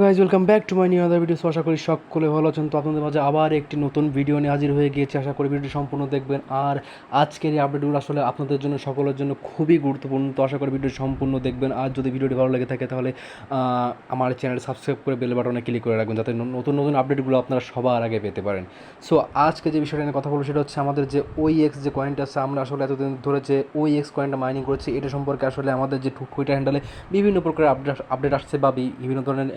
Guys, welcome back to my new other video. আশা করি সকলে ভালো আছেন। তো আপনাদের মাঝে আবার একটি নতুন ভিডিও নিয়ে হাজির হয়ে গিয়েছি। আশা করি ভিডিওটি সম্পূর্ণ দেখবেন। আর আজকের এই আপডেটগুলো আসলে আপনাদের জন্য, সকলের জন্য খুবই গুরুত্বপূর্ণ। তো আশা করি ভিডিওটি সম্পূর্ণ দেখবেন। আর যদি ভিডিওটি ভালো লেগে থাকে তাহলে আমার চ্যানেল সাবস্ক্রাইব করে বেল বাটনে ক্লিক করে রাখবেন, যাতে নতুন নতুন আপডেটগুলো আপনারা সবার আগে পেতে পারেন। সো আজকে যে বিষয়টা নিয়ে কথা বলবো সেটা হচ্ছে আমাদের যে OEX যে কয়েনটা আছে, আমরা আসলে এতদিন ধরে যে OEX কয়েনটা মাইনিং করেছি, এটা সম্পর্কে আসলে আমাদের যে টুইটার হ্যান্ডেলে বিভিন্ন প্রকার আপডেট আসছে বা বিভিন্ন ধরনের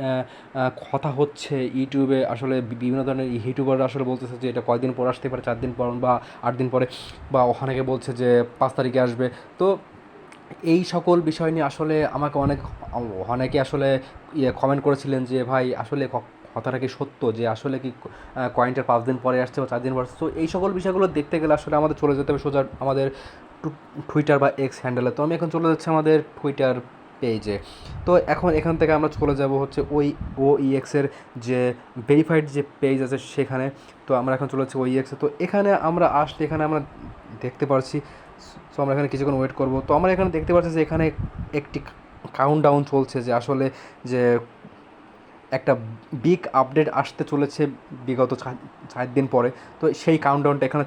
কথা হচ্ছে ইউটিউবে। আসলে বিভিন্ন ধরনের ইউটিউবাররা আসলে বলতেছে যে এটা কয়দিন পর আসতে পারে, 4 দিন পর বা 8 দিন পরে, বা অনেকে বলছে যে 5 তারিখে আসবে। তো এই সকল বিষয় নিয়ে আসলে আমাকে অনেকে আসলে কমেন্ট করেছিলেন যে ভাই আসলে কথাটা কি সত্য, যে আসলে কি কয়েনটার 5 দিন পরে আসছে বা 4 দিন পরে আসছে। তো এই সকল বিষয়গুলো দেখতে গেলে আসলে আমাদের চলে যেতে হবে সোজা আমাদের টুইটার বা এক্স হ্যান্ডেলে। তো আমি এখন চলে যাচ্ছি আমাদের টুইটার পেজে। তো এখন এখান থেকে আমরা চলে যাব হচ্ছে ওই OEX-এর যে ভেরিফাইড যে পেজ আছে সেখানে। তো আমরা এখন চলে যাচ্ছি OEX-এ। তো এখানে আমরা আসলে এখানে আমরা দেখতে পারছি। সো আমরা এখানে কিছুক্ষণ ওয়েট করব। তো আমরা এখানে দেখতে পাচ্ছি যে এখানে একটি কাউন্টডাউন চলছে, যে আসলে যে একটা বিগ আপডেট আসতে চলেছে বিগত 4 দিন পরে। তো সেই কাউন্টডাউনটা এখানে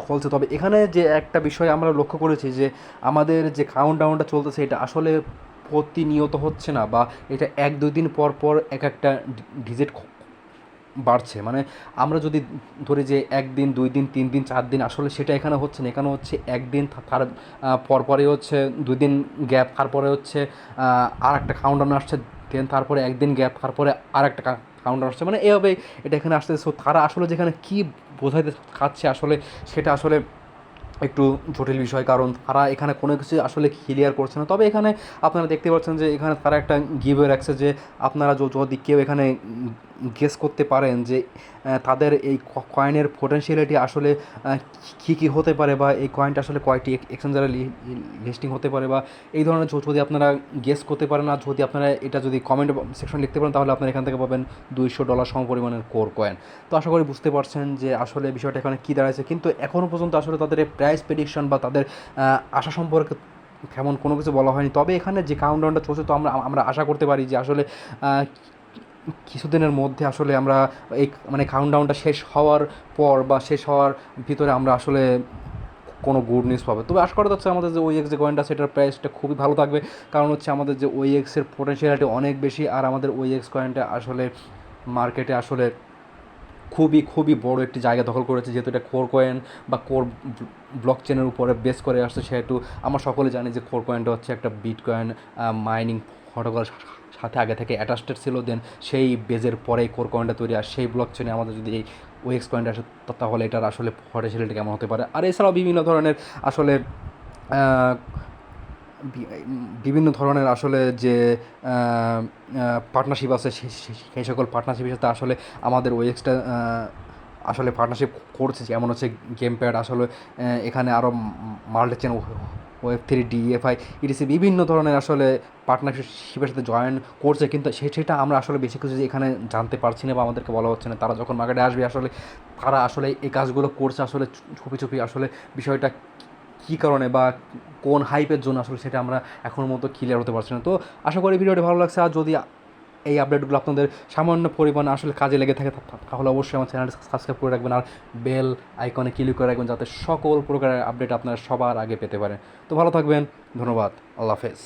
চলছে। তবে এখানে যে একটা বিষয় আমরা লক্ষ্য করেছি যে আমাদের যে কাউন্টডাউনটা চলতেছে এটা আসলে প্রতিনিয়ত হচ্ছে না, বা এটা 1-2 দিন পর পর এক একটা ডিজিট বাড়ছে। মানে আমরা যদি ধরি যে 1 দিন, 2 দিন, 3 দিন, 4 দিন, আসলে সেটা এখানে হচ্ছে না। এখানে হচ্ছে 1 দিন, তার পরপরই হচ্ছে 2 দিন গ্যাপ, তারপরে হচ্ছে আর একটা কাউন্টডাউন আসছে, দেন তারপরে 1 দিন গ্যাপ, তারপরে আর একটা কাউন্টডাউন আসছে। মানে এভাবে এটা এখানে আসছে। সো তারা আসলে যেখানে কী বোঝাইতে চাচ্ছে আসলে সেটা আসলে একটু জটিল বিষয়, কারণ তারা এখানে কোনো কিছু আসলে ক্লিয়ার করছে না। তবে এখানে আপনারা দেখতে পাচ্ছেন যে এখানে তারা একটা গিভওয়ে রাখছে, যে আপনারা যদি কেউ এখানে গেস করতে পারেন যে তাদের এই কয়েনের পোটেনশিয়ালিটি আসলে কী কী হতে পারে, বা এই কয়েনটা আসলে কয়টি এক্সচেঞ্জারে লিস্টিং হতে পারে, বা এই ধরনের যদি আপনারা গেস করতে পারেন, আর যদি আপনারা এটা যদি কমেন্ট সেকশন লিখতে পারেন, তাহলে আপনারা এখান থেকে পাবেন $200 সমপরিমাণের কোর কয়েন। তো আশা করি বুঝতে পারছেন যে আসলে বিষয়টা এখানে কী দাঁড়াচ্ছে। কিন্তু এখনও পর্যন্ত আসলে তাদের প্রাইস প্রেডিকশন বা তাদের আশা সম্পর্কে তেমন কোনো কিছু বলা হয়নি। তবে এখানে যে কাউন্টডাউনটা চলছে, তো আমরা আশা করতে পারি যে আসলে কিছুদিনের মধ্যে আসলে আমরা এই মানে কাউন্টডাউনটা শেষ হওয়ার পর বা শেষ হওয়ার ভিতরে আমরা আসলে কোনো গুড নিউজ পাবে। তবে আশা করা যাচ্ছে আমাদের যে OEX যে কয়েনটা, সেটার প্রাইসটা খুবই ভালো থাকবে, কারণ হচ্ছে আমাদের যে OEX-এর পোটেনশিয়ালিটি অনেক বেশি। আর আমাদের OEX কয়েনটা আসলে মার্কেটে আসলে খুবই খুবই বড় একটি জায়গা দখল করেছে, যেহেতু এটা কোর কয়েন বা কোর ব্লক চেনের উপরে বেস করে আসছে। সেহেতু আমরা সকলে জানি যে কোর কয়েনটা হচ্ছে একটা বিটকয়েন মাইনিং প্রটোকলের সাথে আগে থেকে অ্যাটাচড ছিল। দেন সেই বেজের পরেই কোর কয়েনটা তৈরি, আর সেই ব্লক চেনে আমাদের যদি এই OEX কয়েনটা আসে, তাহলে এটার আসলে পোটেনশিয়ালিটি কেমন হতে পারে। আর এছাড়াও বিভিন্ন ধরনের আসলে বিভিন্ন ধরনের আসলে যে পার্টনারশিপ আছে, সেই সকল পার্টনারশিপের সাথে আসলে আমাদের OEX-টা আসলে পার্টনারশিপ করছে। যেমন হচ্ছে গেম প্যাড, আসলে এখানে আরও মাল্টিচেন, Web3, DeFi, ETC বিভিন্ন ধরনের আসলে পার্টনারশিপের সাথে জয়েন করছে। কিন্তু সেটা আমরা আসলে বেশি কিছু এখানে জানতে পারছি না বা আমাদেরকে বলা হচ্ছে না। তারা যখন মার্কেটে আসবে আসলে তারা আসলে এই কাজগুলো করছে আসলে চুপি চুপি, আসলে বিষয়টা কী কারণে বা কোন হাইপের জন্য আসলে সেটা আমরা এখনও মতো ক্লিয়ার হতে পারছি না। তো আশা করি ভিডিওটি ভালো লাগছে। আর যদি এই আপডেটগুলো আপনাদের সামান্য পরিমাণে আসলে কাজে লেগে থাকে, তাহলে অবশ্যই আমার চ্যানেলটি সাবস্ক্রাইব করে রাখবেন, আর বেল আইকনে ক্লিক করে রাখবেন, যাতে সকল প্রকারের আপডেট আপনারা সবার আগে পেতে পারেন। তো ভালো থাকবেন, ধন্যবাদ, আল্লাহ হাফেজ।